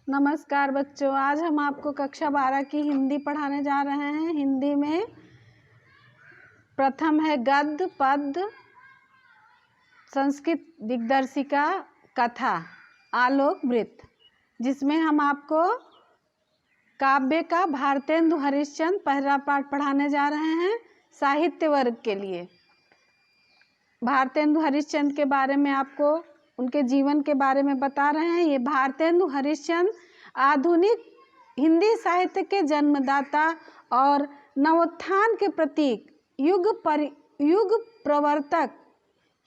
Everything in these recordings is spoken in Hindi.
नमस्कार बच्चों, आज हम आपको कक्षा 12 की हिंदी पढ़ाने जा रहे हैं। हिंदी में प्रथम है गद्य पद्य संस्कृत दिग्दर्शिका कथा आलोक वृत्त, जिसमें हम आपको काव्य का भारतेंदु हरिश्चंद्र पहला पाठ पढ़ाने जा रहे हैं। साहित्य वर्ग के लिए भारतेंदु हरिश्चंद्र के बारे में आपको उनके जीवन के बारे में बता रहे हैं। ये भारतेंदु हरिश्चंद्र आधुनिक हिंदी साहित्य के जन्मदाता और नवोत्थान के प्रतीक, युग प्रवर्तक,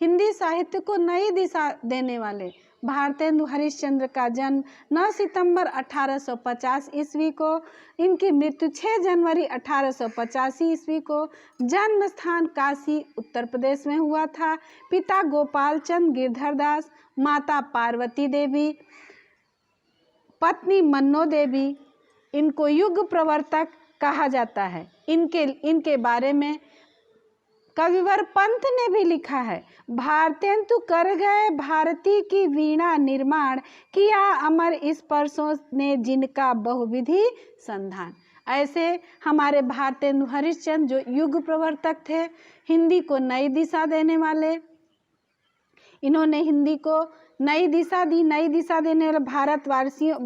हिंदी साहित्य को नई दिशा देने वाले भारतेंदु हरिश्चंद्र का जन्म 9 सितंबर 1850 ईस्वी को, इनकी मृत्यु 6 जनवरी 1885 ईस्वी को, जन्म स्थान काशी उत्तर प्रदेश में हुआ था। पिता गोपाल चंद गिरधर दास, माता पार्वती देवी, पत्नी मन्नो देवी। इनको युग प्रवर्तक कहा जाता है। इनके बारे में कविवर पंत ने भी लिखा है, भारतेंदु कर गए भारती की वीणा निर्माण, किया अमर स्पर्शों ने जिनका बहुविधि संधान। ऐसे हमारे भारतेंदु हरिश्चंद्र जो युग प्रवर्तक थे, हिंदी को नई दिशा देने वाले, इन्होंने हिंदी को नई दिशा दी। नई दिशा देने वाले भारतवासियों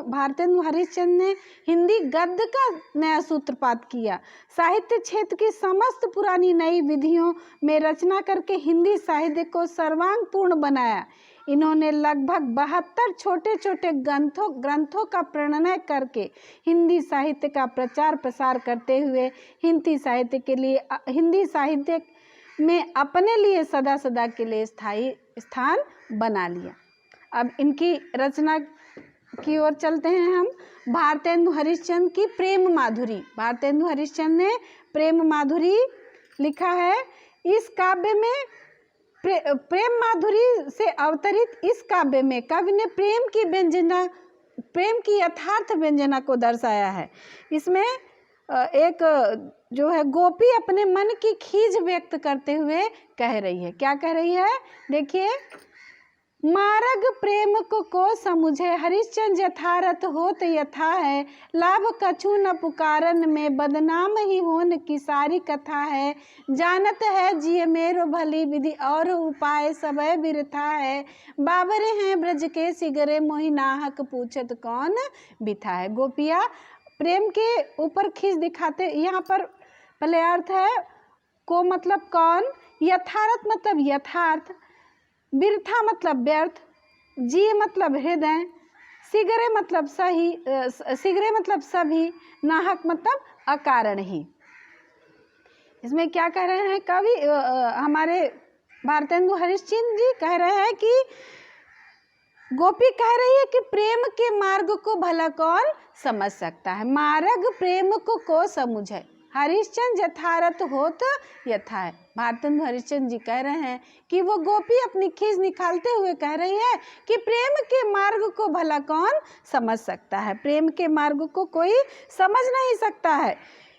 भारतेंदु हरिश्चंद्र ने हिंदी गद्य का नया सूत्रपात किया। साहित्य क्षेत्र की समस्त पुरानी नई विधियों में रचना करके हिंदी साहित्य को सर्वांगपूर्ण बनाया। इन्होंने लगभग 72 छोटे छोटे ग्रंथों का प्रणयन करके हिंदी साहित्य का प्रचार प्रसार करते हुए हिंदी साहित्य में अपने लिए सदा सदा के लिए स्थायी स्थान बना लिया। अब इनकी रचना की ओर चलते हैं हम। भारतेंदु हरिश्चंद्र की प्रेम माधुरी। भारतेंदु हरिश्चंद्र ने प्रेम माधुरी लिखा है। इस काव्य में प्रेम माधुरी से अवतरित इस काव्य में कवि ने प्रेम की यथार्थ व्यंजना को दर्शाया है। इसमें एक जो है गोपी अपने मन की खीज व्यक्त करते हुए कह रही है। क्या कह रही है? देखिए, मारग प्रेम को समुझे हरिश्चंद्र यथारथ होत यथा है, लाभ कछु न पुकारन में बदनाम ही होन की सारी कथा है। जानत है जिय मेरो भली विधि और उपाय सबय बिरथा है, बाबरे हैं ब्रज के सिगरे मोहि नाहक पूछत कौन बिथा है। गोपिया प्रेम के ऊपर खींच दिखाते। यहाँ पर पहले अर्थ है को मतलब कौन, यथार्थ मतलब यथार्थ, बिरथा मतलब व्यर्थ, जी मतलब हृदय, सिगरे मतलब सभी, नाहक मतलब अकारण ही। इसमें क्या कह रहे हैं कवि? हमारे भारतेंदु हरिश्चंद्र जी कह रहे हैं कि गोपी कह रही है कि प्रेम के मार्ग को भला कौन समझ सकता है। मार्ग प्रेम को समुझे, हरिश्चंद्र यथारथ होत यथा है। भारतेंदु हरिश्चंद्र जी कह रहे हैं कि वो गोपी अपनी खीज निकालते हुए कह रही है कि प्रेम के मार्ग को भला कौन समझ सकता है। प्रेम के मार्ग को कोई समझ नहीं सकता है।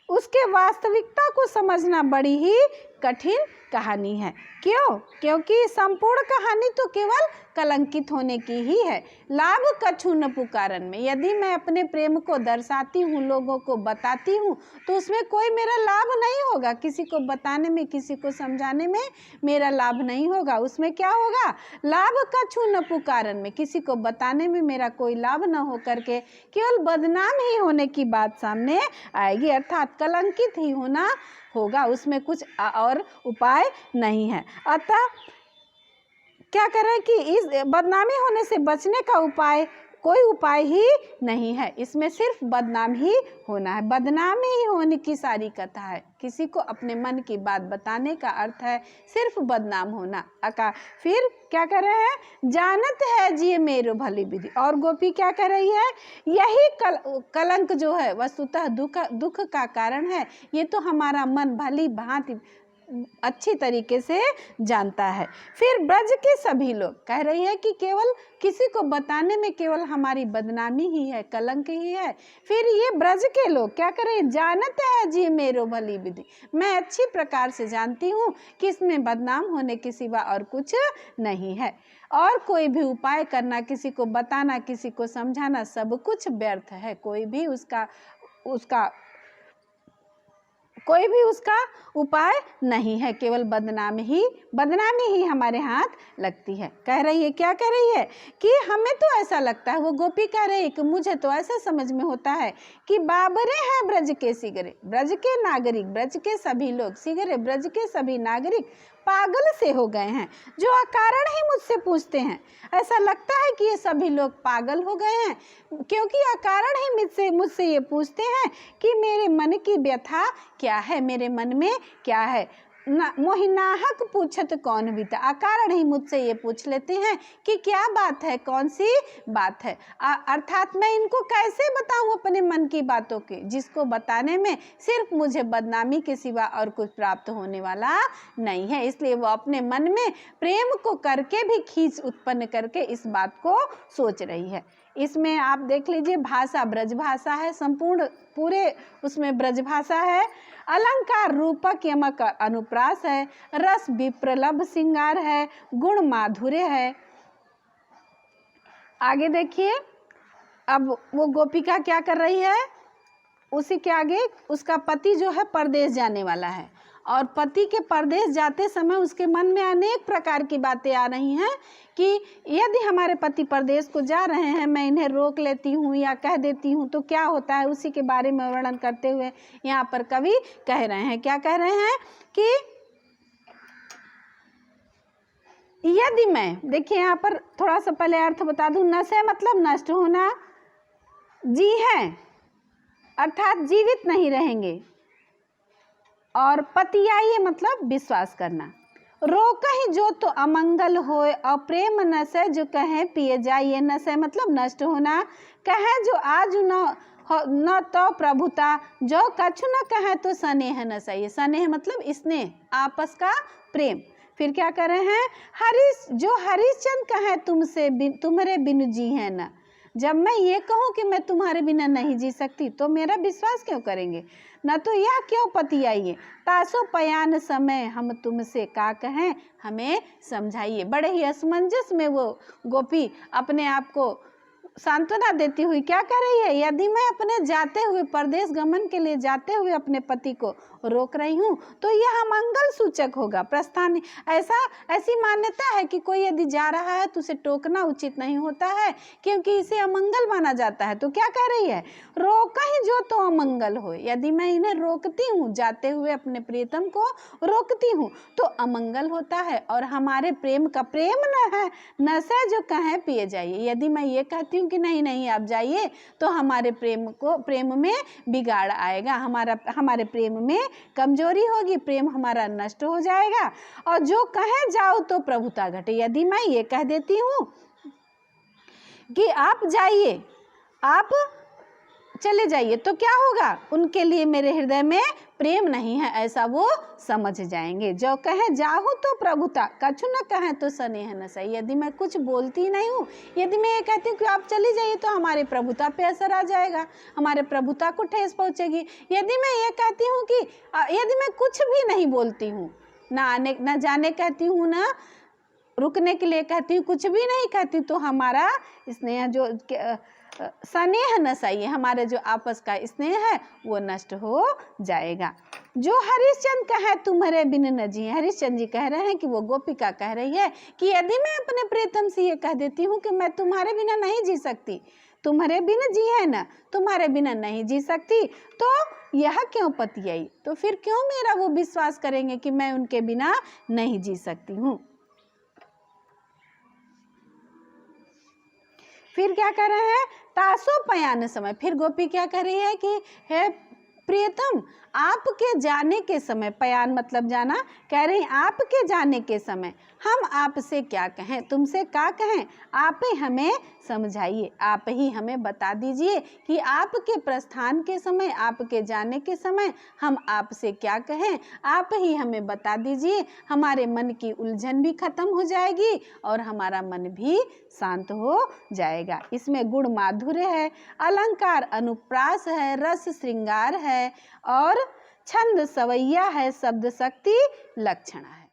उसके वास्तविकता को समझना बड़ी ही कठिन कहानी है। क्यों? क्योंकि संपूर्ण कहानी तो केवल कलंकित होने की ही है। लाभ कछु न पुकारन में, यदि मैं अपने प्रेम को दर्शाती हूँ, लोगों को बताती हूँ, तो उसमें कोई मेरा लाभ नहीं होगा। किसी को बताने में, किसी को समझाने में मेरा लाभ नहीं होगा। उसमें क्या होगा? लाभ कछु न पुकारन में, किसी को बताने में मेरा कोई लाभ न हो करके केवल बदनाम ही होने की बात सामने आएगी, अर्थात कलंकित ही होना होगा। उसमें कुछ और उपाय नहीं है। अतः क्या करें कि इस बदनामी होने से बचने का उपाय कोई उपाय ही नहीं है। इसमें सिर्फ बदनाम ही होना है। बदनामी ही होने की सारी कथा है। किसी को अपने मन की बात बताने का अर्थ है सिर्फ बदनाम होना। फिर क्या कर रहे हैं? जानत है जी मेरो भली विधि। और गोपी क्या कर रही है? यही कलंक जो है वस्तुतः दुख का कारण है। ये तो हमारा मन भली भांति अच्छी तरीके से जानता है। फिर ब्रज के सभी लोग कह रही है कि केवल किसी को बताने में केवल हमारी बदनामी ही है, कलंक ही है। फिर ये ब्रज के लोग क्या करें, जानते हैं जी मेरो भली विधि, मैं अच्छी प्रकार से जानती हूँ कि इसमें बदनाम होने के सिवा और कुछ नहीं है, और कोई भी उपाय करना, किसी को बताना, किसी को समझाना, सब कुछ व्यर्थ है। कोई भी उसका उपाय नहीं है, केवल बदनामी ही हमारे हाथ लगती है। कह रही है, क्या कह रही है कि हमें तो ऐसा लगता है, वो गोपी कह रही है कि मुझे तो ऐसा समझ में होता है कि बाबरे हैं ब्रज के सिगरे, ब्रज के नागरिक, ब्रज के सभी लोग सिगरे, ब्रज के सभी नागरिक पागल से हो गए हैं, जो अकारण ही मुझसे पूछते हैं। ऐसा लगता है कि ये सभी लोग पागल हो गए हैं, क्योंकि अकारण ही मुझसे ये पूछते हैं कि मेरे मन की व्यथा क्या है, मेरे मन में क्या है। मोहिनाहक पूछत कौन बीता, अकारण ही मुझसे ये पूछ लेते हैं कि क्या बात है, कौन सी बात है। अर्थात मैं इनको कैसे बताऊं अपने मन की बातों के, जिसको बताने में सिर्फ मुझे बदनामी के सिवा और कुछ प्राप्त होने वाला नहीं है। इसलिए वो अपने मन में प्रेम को करके भी खींच उत्पन्न करके इस बात को सोच रही है। इसमें आप देख लीजिए, भाषा ब्रज भाषा है, संपूर्ण पूरे उसमें ब्रज भाषा है। अलंकार रूपक यमक अनुप्रास है, रस विप्रलभ श्रृंगार है, गुण माधुर्य है। आगे देखिए, अब वो गोपिका क्या कर रही है, उसी के आगे उसका पति जो है परदेश जाने वाला है, और पति के परदेश जाते समय उसके मन में अनेक प्रकार की बातें आ रही हैं कि यदि हमारे पति परदेश को जा रहे हैं, मैं इन्हें रोक लेती हूँ या कह देती हूँ तो क्या होता है। उसी के बारे में वर्णन करते हुए यहाँ पर कवि कह रहे हैं, क्या कह रहे हैं कि यदि मैं, देखिए यहाँ पर थोड़ा सा पहले अर्थ बता दूं, नशे मतलब नष्ट होना, जी है अर्थात जीवित नहीं रहेंगे, और पतियाई मतलब विश्वास करना। रोकहि जो तो अमंगल होए, अप्रेम नशे जो कहे पिए जाइए, नशे मतलब नष्ट होना, कहे जो आज न तो प्रभुता, जो कछु न कहे तो स्नेह न सही, स्नेह मतलब स्नेह, आपस का प्रेम। फिर क्या कर रहे हैं, हरिश्चंद्र कहे तुमसे तुम्हारे बिनु जी है न, जब मैं ये कहूँ कि मैं तुम्हारे बिना नहीं जी सकती तो मेरा विश्वास क्यों करेंगे, न तो यह क्यों पतियाइए, तासो पयान समय हम तुमसे का कहें, हमें समझाइए। बड़े ही असमंजस में वो गोपी अपने आप को सांत्वना देती हुई क्या कर रही है, यदि मैं अपने जाते हुए परदेश गमन के लिए जाते हुए अपने पति को रोक रही हूँ तो यह मंगल सूचक होगा। प्रस्थान ऐसी मान्यता है कि कोई यदि जा रहा है तो उसे टोकना उचित नहीं होता है, क्योंकि इसे अमंगल माना जाता है। तो क्या कह रही है, रोकहि जो तो अमंगल हो, यदि मैं इन्हें रोकती हूँ, जाते हुए अपने प्रियतम को रोकती हूँ तो अमंगल होता है, और हमारे प्रेम का प्रेम न है, नशे जो कहें पिए जाइए। यदि मैं ये कहती हूँ कि नहीं आप जाइए तो हमारे प्रेम में बिगाड़ आएगा, हमारे प्रेम में कमजोरी होगी, प्रेम हमारा नष्ट हो जाएगा। और जो कहे जाओ तो प्रभुता घटे, यदि मैं ये कह देती हूँ कि आप जाइए, आप चले जाइए तो क्या होगा, उनके लिए मेरे हृदय में प्रेम नहीं है ऐसा वो समझ जाएंगे। जो कहे जाहू तो प्रभुता, कछु न कहे तो स्नेह न सही। यदि मैं कुछ बोलती नहीं हूँ, यदि मैं ये कहती हूँ कि आप चली जाइए तो हमारे प्रभुता पे असर आ जाएगा, हमारे प्रभुता को ठेस पहुँचेगी। यदि मैं ये कहती हूँ कि यदि मैं कुछ भी नहीं बोलती हूँ, ना जाने कहती हूँ, ना रुकने के लिए कहती हूँ, कुछ भी नहीं कहती, तो हमारा स्नेह जो स्नेह न सही, हमारे जो आपस का स्नेह है वो नष्ट हो जाएगा। जो हरिश्चंद्र कहे तुम्हारे बिन न जी, हरिश्चंद्र जी कह रहे हैं कि वो गोपिका कह रही है कि यदि मैं अपने प्रियतम से ये कह देती हूँ कि मैं तुम्हारे बिना नहीं जी सकती, तुम्हारे बिना जी है ना, तुम्हारे बिना नहीं जी सकती, तो यह क्यों पतियाई, तो फिर क्यों मेरा वो विश्वास करेंगे कि मैं उनके बिना नहीं जी सकती हूँ। फिर क्या कर रहे हैं, तासो पयान समय, फिर गोपी क्या कर रही है कि हे प्रियतम आपके जाने के समय, पयान मतलब जाना, कह रही आपके जाने के समय हम आपसे क्या कहें, तुमसे क्या कहें, आप ही हमें समझाइए, आप ही हमें बता दीजिए कि आपके प्रस्थान के समय, आपके जाने के समय हम आपसे क्या कहें, आप ही हमें बता दीजिए। हमारे मन की उलझन भी खत्म हो जाएगी और हमारा मन भी शांत हो जाएगा। इसमें गुण माधुर्य है, अलंकार अनुप्रास है, रस श्रृंगार है और छंद सवैया है, शब्द शक्ति लक्षण है।